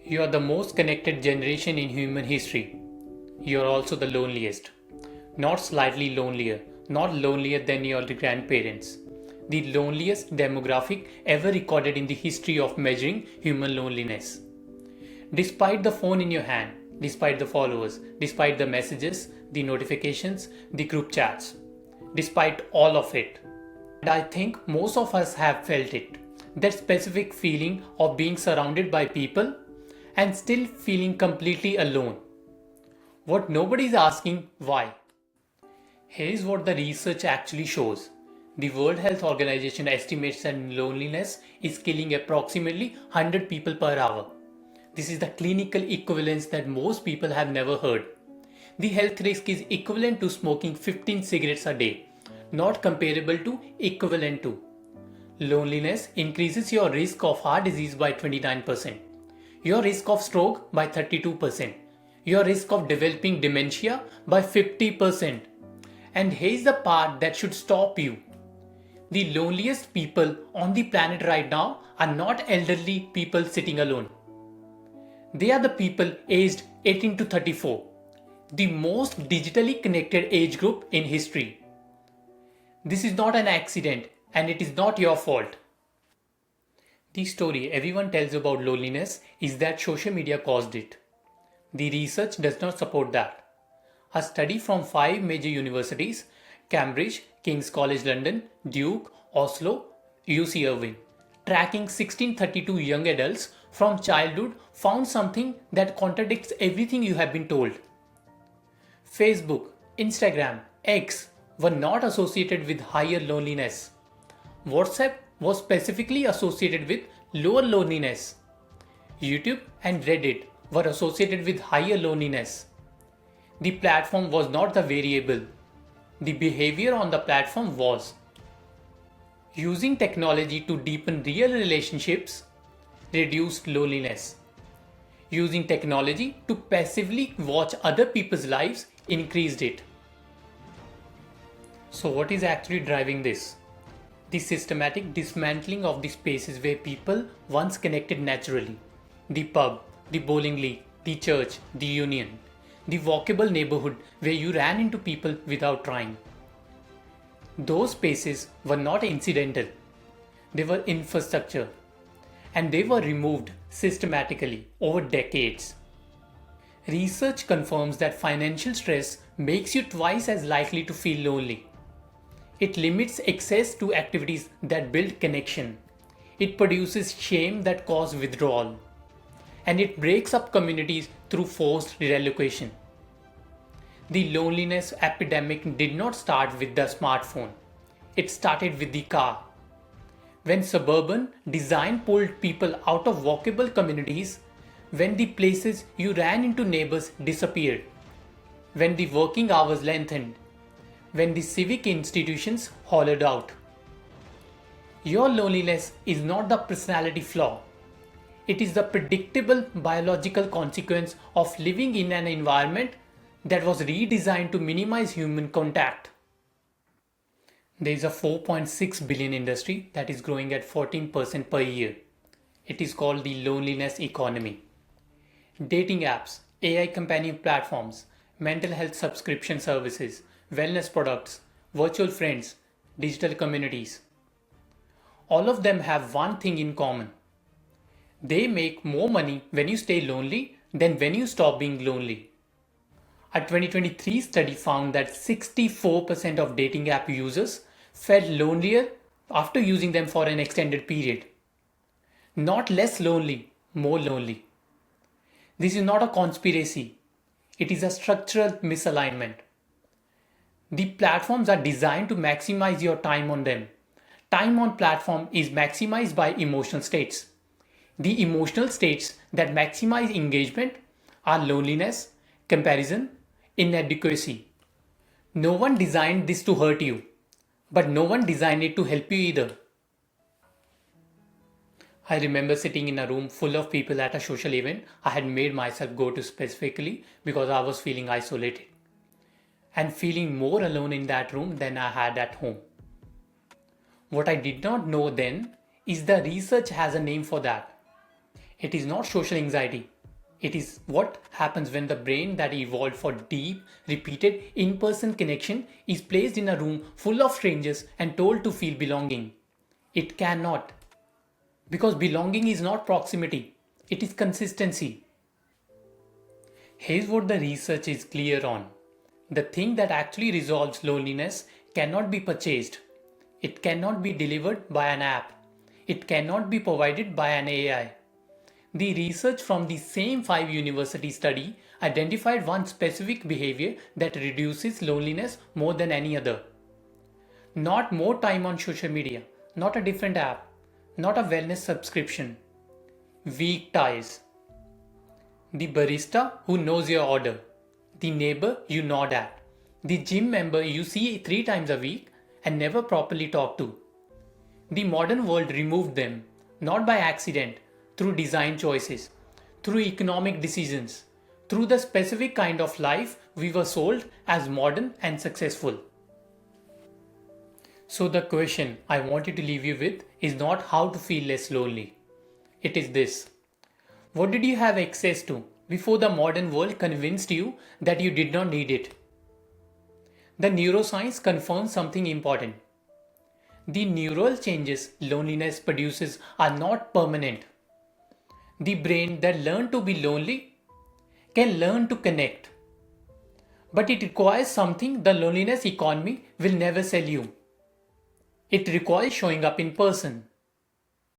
You are the most connected generation in human history. You are also the loneliest. Not slightly lonelier, not lonelier than your grandparents. The loneliest demographic ever recorded in the history of measuring human loneliness. Despite the phone in your hand, despite the followers, despite the messages, the notifications, the group chats, despite all of it. And I think most of us have felt it. That specific feeling of being surrounded by people and still feeling completely alone. What nobody is asking why. Here's what the research actually shows. The World Health Organization estimates that loneliness is killing approximately 100 people per hour. This is the clinical equivalence that most people have never heard. The health risk is equivalent to smoking 15 cigarettes a day, not comparable to equivalent to. Loneliness increases your risk of heart disease by 29%, your risk of stroke by 32%, your risk of developing dementia by 50%. And here's the part that should stop you. The loneliest people on the planet right now are not elderly people sitting alone. They are the people aged 18 to 34, the most digitally connected age group in history. This is not an accident and it is not your fault. The story everyone tells about loneliness is that social media caused it. The research does not support that. A study from 5 major universities Cambridge, King's College London, Duke, Oslo, UC Irvine tracking 1632 young adults from childhood found something that contradicts everything you have been told. Facebook, Instagram, X were not associated with higher loneliness. WhatsApp was specifically associated with lower loneliness. YouTube and Reddit were associated with higher loneliness. The platform was not the variable. The behavior on the platform was. Using technology to deepen real relationships reduced loneliness. Using technology to passively watch other people's lives increased it. So, what is actually driving this? The systematic dismantling of the spaces where people once connected naturally. The pub, the bowling league, the church, the union, the walkable neighborhood where you ran into people without trying. Those spaces were not incidental, they were infrastructure, and they were removed systematically over decades. Research confirms that financial stress makes you twice as likely to feel lonely. It limits access to activities that build connection. It produces shame that causes withdrawal. And it breaks up communities through forced relocation. The loneliness epidemic did not start with the smartphone. It started with the car. When suburban design pulled people out of walkable communities, when the places you ran into neighbors disappeared, when the working hours lengthened, when the civic institutions hollowed out. Your loneliness is not the personality flaw. It is the predictable biological consequence of living in an environment that was redesigned to minimize human contact. There is a 4.6 billion industry that is growing at 14% per year. It is called the loneliness economy. Dating apps, AI companion platforms, mental health subscription services, wellness products, virtual friends, digital communities. All of them have one thing in common. They make more money when you stay lonely than when you stop being lonely. A 2023 study found that 64% of dating app users felt lonelier after using them for an extended period. Not less lonely, more lonely. This is not a conspiracy. It is a structural misalignment. The platforms are designed to maximize your time on them. Time on platform is maximized by emotional states. The emotional states that maximize engagement are loneliness, comparison, inadequacy. No one designed this to hurt you, but no one designed it to help you either. I remember sitting in a room full of people at a social event I had made myself go to specifically because I was feeling isolated and feeling more alone in that room than I had at home. What I did not know then is the research has a name for that. It is not social anxiety, It is what happens when the brain that evolved for deep, repeated, in person connection is placed in a room full of strangers and told to feel belonging. It cannot. Because belonging is not proximity, it is consistency. Here's what the research is clear on. The thing that actually resolves loneliness cannot be purchased. It cannot be delivered by an app. It cannot be provided by an AI. The research from the same 5 university study identified one specific behavior that reduces loneliness more than any other. Not more time on social media, not a different app, not a wellness subscription. Weak ties. The barista who knows your order, the neighbor you nod at, the gym member you see 3 times a week and never properly talk to. The modern world removed them, not by accident, through design choices, through economic decisions, through the specific kind of life we were sold as modern and successful. So, the question I want you to leave you with is not how to feel less lonely. It is this: what did you have access to before the modern world convinced you that you did not need it? The neuroscience confirms something important. The neural changes loneliness produces are not permanent. The brain that learned to be lonely can learn to connect. But it requires something the loneliness economy will never sell you. It requires showing up in person.